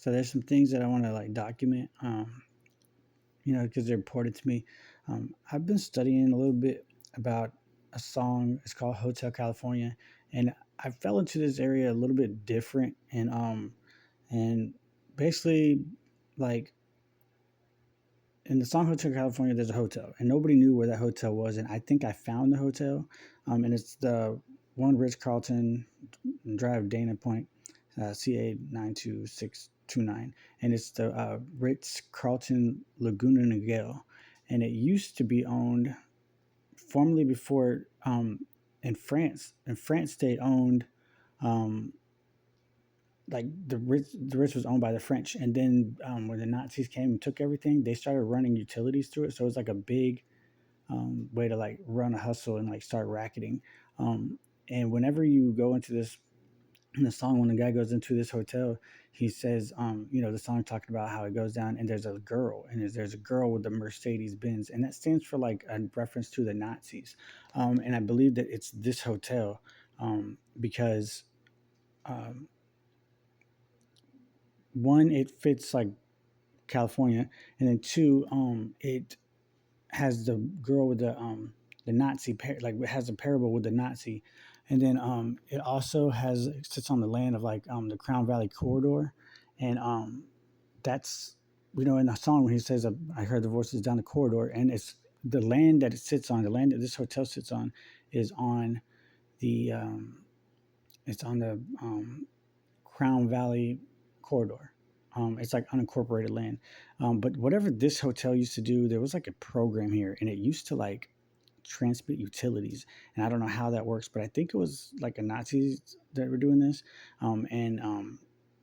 So there's some things that I want to like document, because they're important to me. I've been studying a little bit about a song. It's called Hotel California, and I fell into this area a little bit different, and basically, like in the song Hotel California, there's a hotel, and nobody knew where that hotel was, and I think I found the hotel, and it's the one Ritz Carlton Drive, Dana Point, CA92629, and it's the Ritz Carlton Laguna Niguel, and it used to be owned formerly before in France. In France, they owned um, like the Ritz was owned by the French, and then when the Nazis came and took everything, they started running utilities through it. So it was like a big way to like run a hustle and like start racketing. Um, and whenever you go into this in the song, when the guy goes into this hotel, he says, the song talking about how it goes down, and there's a girl, and there's a girl with the Mercedes Benz, and that stands for like a reference to the Nazis. And I believe that it's this hotel because um, one, it fits like California, and then two, it has the girl with the Nazi like it has a parable with the Nazi, and then it also has it sits on the land of like the Crown Valley corridor, and that's in the song when he says I heard the voices down the corridor, and it's the land that it sits on, the land that this hotel sits on, is on the it's on the Crown Valley corridor. It's like unincorporated land. But whatever this hotel used to do, there was like a program here, and it used to like transmit utilities. And I don't know how that works, but I think it was like a Nazis that were doing this. And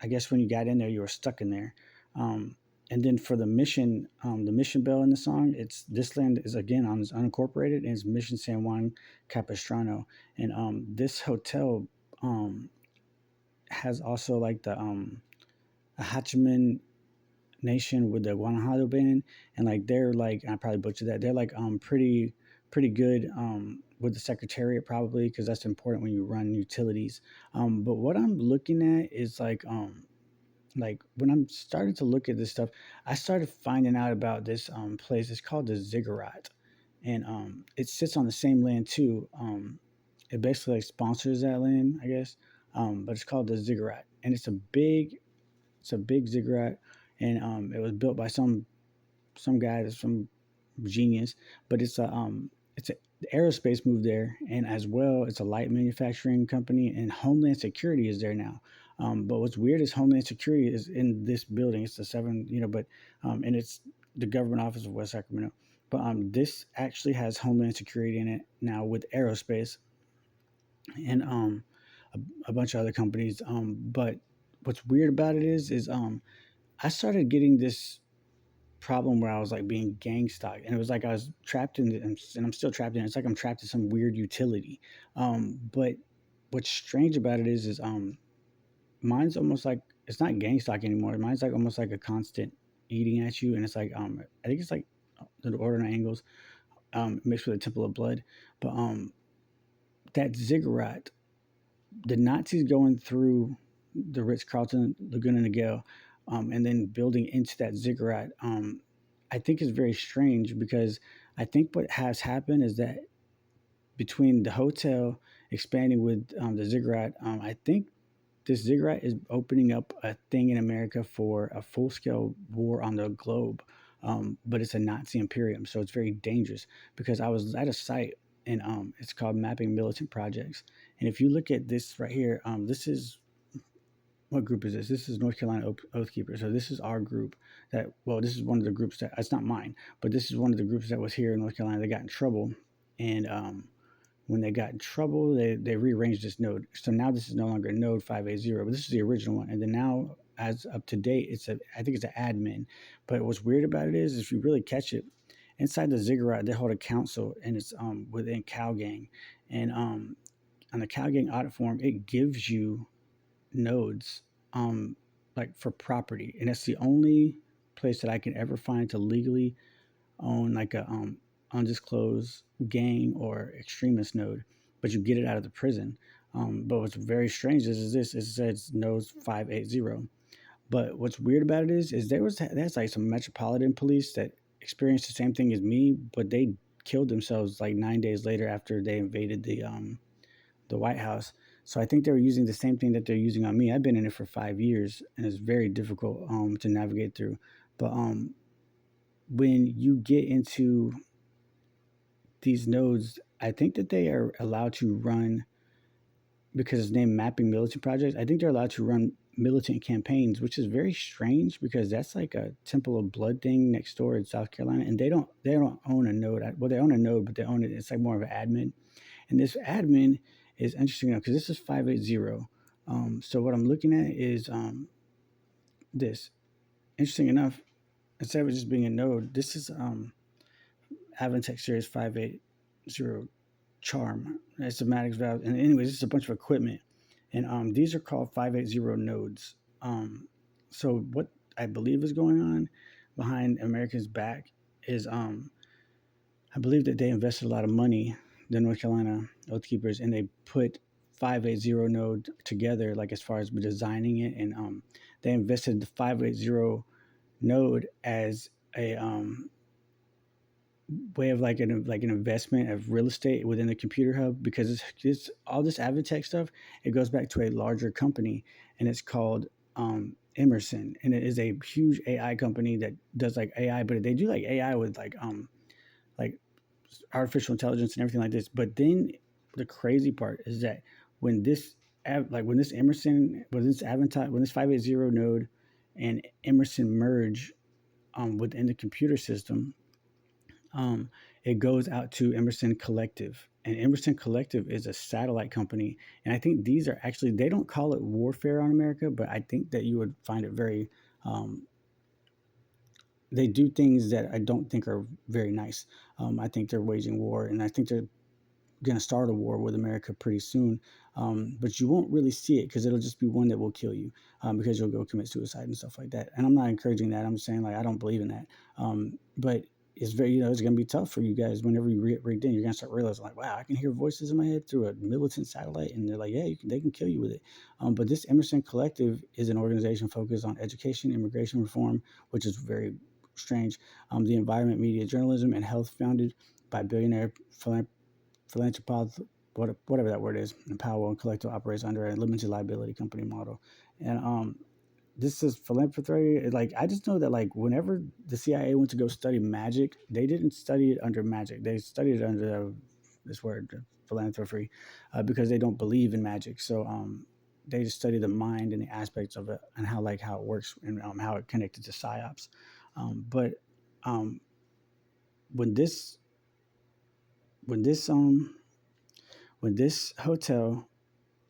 I guess when you got in there, you were stuck in there. And then for the mission bell in the song, it's this land is again on is unincorporated, and it's Mission San Juan Capistrano. And this hotel has also like the a Hachiman Nation with the Guanajuato band, and like they're like I probably butchered that. They're like pretty good with the secretariat probably because that's important when you run utilities. But what I'm looking at is like when I'm starting to look at this stuff, I started finding out about this place. It's called the Ziggurat, and it sits on the same land too. It basically like sponsors that land, I guess. But it's called the Ziggurat, and it's a big ziggurat, and it was built by some guy that's some genius. But it's a the aerospace moved there, and as well, it's a light manufacturing company, and Homeland Security is there now. But what's weird is Homeland Security is in this building. It's the seven, but and it's the government office of West Sacramento. But this actually has Homeland Security in it now with aerospace and a bunch of other companies. But what's weird about it is I started getting this problem where I was like being gang stalked, and it was like I was trapped in, and I'm still trapped in. It's like I'm trapped in some weird utility. But what's strange about it is mine's almost like it's not gang stalk anymore. Mine's like almost like a constant eating at you, and it's like I think it's like the ordinal angles mixed with a temple of blood. But that ziggurat, the Nazis going through the Ritz Carlton Laguna Niguel, and then building into that ziggurat, I think is very strange because I think what has happened is that between the hotel expanding with the ziggurat, I think this ziggurat is opening up a thing in America for a full scale war on the globe. But it's a Nazi imperium, so it's very dangerous because I was at a site and it's called Mapping Militant Projects. And if you look at this right here, this is what group is this? This is North Carolina Oath Keeper. So this is our group this is one of the groups that it's not mine, but this is one of the groups that was here in North Carolina. They got in trouble, and when they got in trouble, they rearranged this node. So now this is no longer node 580, but this is the original one. And then now, as up to date, I think it's an admin. But what's weird about it is, if you really catch it, inside the ziggurat, they hold a council, and it's within CalGang, and on the CalGang audit form, it gives you nodes like for property, and it's the only place that I can ever find to legally own like a undisclosed gang or extremist node, but you get it out of the prison. But what's very strange is this: it says nodes 580, But what's weird about it is there's like some metropolitan police that experienced the same thing as me, but they killed themselves like 9 days later after they invaded the White House. So I think they were using the same thing that they're using on me. I've been in it for 5 years, and it's very difficult to navigate through. But when you get into these nodes, I think that they are allowed to run, because it's named Mapping Militant Projects. I think they're allowed to run militant campaigns, which is very strange because that's like a Temple of Blood thing next door in South Carolina, and they don't own a node. Well, they own a node, but they own it. It's like more of an admin, and this admin is interesting enough because this is 580. So what I'm looking at is this. Interesting enough, instead of it just being a node, this is Avantech Series 580 Charm. It's a Maddox valve. And anyways, it's a bunch of equipment. And these are called 580 nodes. So what I believe is going on behind America's back is I believe that they invested a lot of money, the North Carolina Oath Keepers, and they put 580 node together, like as far as designing it. And they invested the 580 node as a way of like an investment of real estate within the computer hub, because it's all this Avitech stuff. It goes back to a larger company, and it's called Emerson, and it is a huge AI company that does like AI, but they do like AI with like artificial intelligence and everything like this. But then the crazy part is that when this when this Emerson, when this 580 node and Emerson merge within the computer system, um, it goes out to Emerson Collective. And Emerson Collective is a satellite company. And I think these are actually, they don't call it warfare on America, but I think that you would find it very, um, they do things that I don't think are very nice. I think they're waging war, and I think they're going to start a war with America pretty soon. But you won't really see it because it'll just be one that will kill you, because you'll go commit suicide and stuff like that. And I'm not encouraging that. I'm saying like I don't believe in that. But it's very, it's going to be tough for you guys whenever you get rigged in. You're going to start realizing like, wow, I can hear voices in my head through a militant satellite, and they're like, yeah, they can kill you with it. But this Emerson Collective is an organization focused on education, immigration reform, which is very strange. The environment, media, journalism, and health, founded by billionaire philanthropist, whatever that word is, and Powell and Collective operates under a limited liability company model. And this is philanthropy. Like I just know that like whenever the CIA went to go study magic, they didn't study it under magic. They studied it under this word, philanthropy, because they don't believe in magic. So they just study the mind and the aspects of it and how it works, and how it connected to psyops. But um, when this when this um when this hotel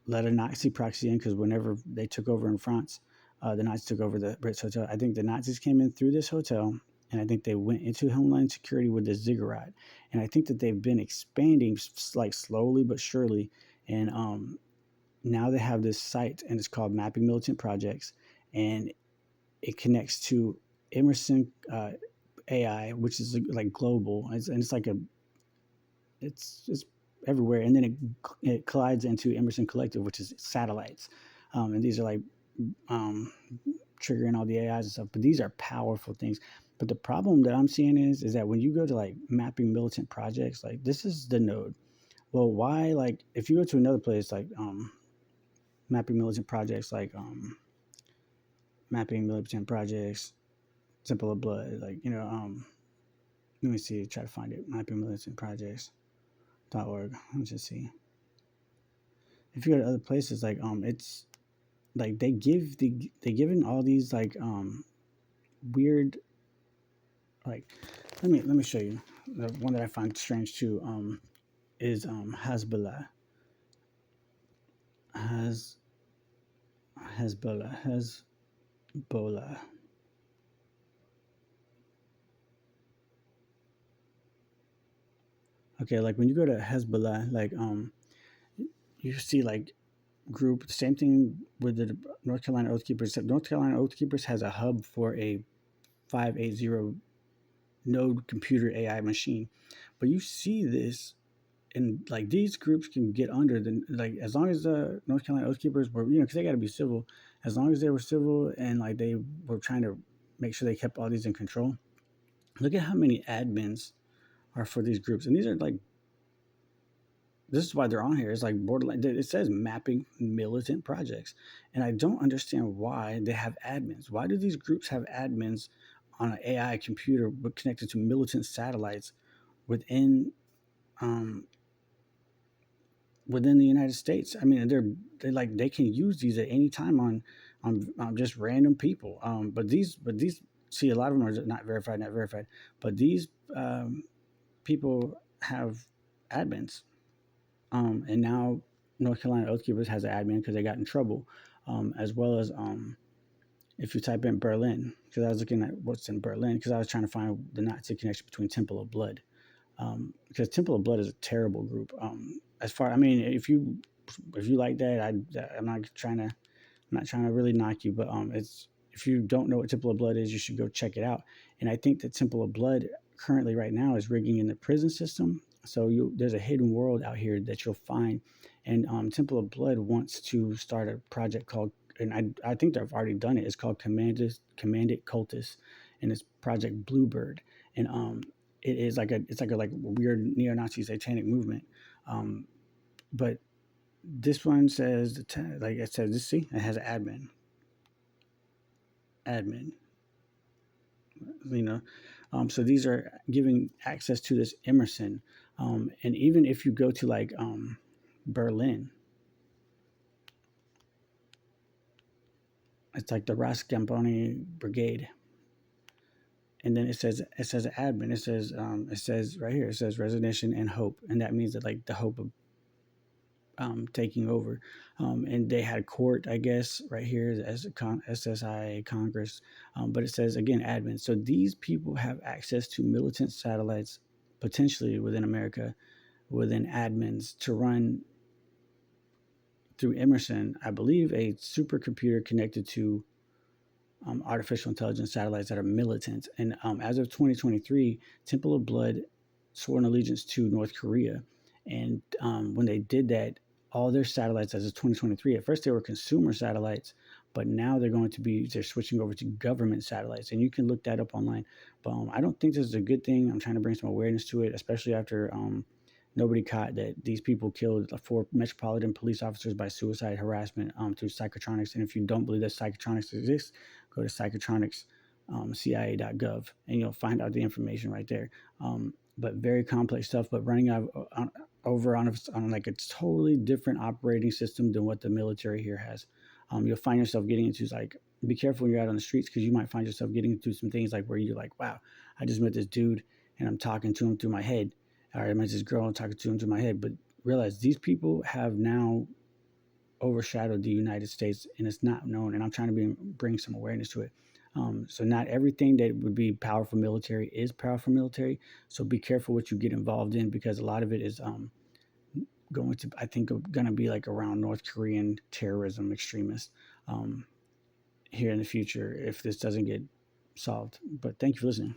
let a Nazi proxy in, because whenever they took over in France, the Nazis took over the Brits hotel. I think the Nazis came in through this hotel, and I think they went into Homeland Security with the ziggurat. And I think that they've been expanding like slowly but surely. And now they have this site, and it's called Mapping Militant Projects, and it connects to Emerson AI, which is like global, and it's like it's everywhere, and then it collides into Emerson Collective, which is satellites, and these are like um, triggering all the AIs and stuff. But these are powerful things. But the problem that I'm seeing is that when you go to like Mapping Militant Projects, like this is the node. Well, why, like if you go to another place like Mapping Militant Projects, like Mapping Militant Projects, Simple of Blood, like let me see, try to find it. Mapping Militant Projects.org. Let's just see. If you go to other places, like it's like they giving all these like weird, like let me show you the one that I find strange too. Is Hezbollah. Has Hezbollah. Okay, like when you go to Hezbollah, like you see like group, same thing with the North Carolina Oath Keepers. North Carolina Oath Keepers has a hub for a 580 node computer AI machine. But you see this, and like these groups can get under the, like as long as the North Carolina Oath Keepers were, because they got to be civil, as long as they were civil and like they were trying to make sure they kept all these in control. Look at how many admins are for these groups, and these are like, this is why they're on here. It's like borderline. It says mapping militant projects, and I don't understand why they have admins. Why do these groups have admins on an AI computer but connected to militant satellites within um, within the United States? I mean, they like they can use these at any time on just random people. But these see, a lot of them are not verified, not verified. But these people have admins. And now North Carolina Oath Keepers has an admin because they got in trouble, as well as if you type in Berlin, because I was looking at what's in Berlin, because I was trying to find the Nazi connection between Temple of Blood, because Temple of Blood is a terrible group. As far, I mean, if you like that, I'm not trying to really knock you, but it's, if you don't know what Temple of Blood is, you should go check it out. And I think that Temple of Blood currently right now is rigging in the prison system. So there's a hidden world out here that you'll find, and Temple of Blood wants to start a project called, and I think they've already done it. It's called Commanded Cultus, and it's Project Bluebird, and it is like a like weird neo-Nazi satanic movement, um, but this one says, like I said, this, see, it has admin, you know. So these are giving access to this Emerson, and even if you go to like Berlin, it's like the Rascamponi Brigade, and then it says admin. It says right here. It says resignation and hope, and that means that like the hope of taking over. And they had court, I guess, right here as a SSIA Congress. But it says again admin. So these people have access to militant satellites, potentially within America, within admins to run through Emerson, I believe, a supercomputer connected to artificial intelligence satellites that are militant. And as of 2023, Temple of Blood swore an allegiance to North Korea. And when they did that, all their satellites as of 2023, at first they were consumer satellites, but now they're switching over to government satellites. And you can look that up online. But I don't think this is a good thing. I'm trying to bring some awareness to it, especially after nobody caught that these people killed four metropolitan police officers by suicide harassment through psychotronics. And if you don't believe that psychotronics exists, go to psychotronics.cia.gov and you'll find out the information right there. But very complex stuff, but running over on like a totally different operating system than what the military here has. You'll find yourself getting into, like, be careful when you're out on the streets, because you might find yourself getting into some things like where you're like, wow, I just met this dude and I'm talking to him through my head. Or I met this girl and talking to him through my head. But realize these people have now overshadowed the United States, and it's not known. And I'm trying to bring some awareness to it. So not everything that would be powerful military is powerful military. So be careful what you get involved in, because a lot of it is going to, I think, going to be like around North Korean terrorism extremists here in the future if this doesn't get solved. But thank you for listening.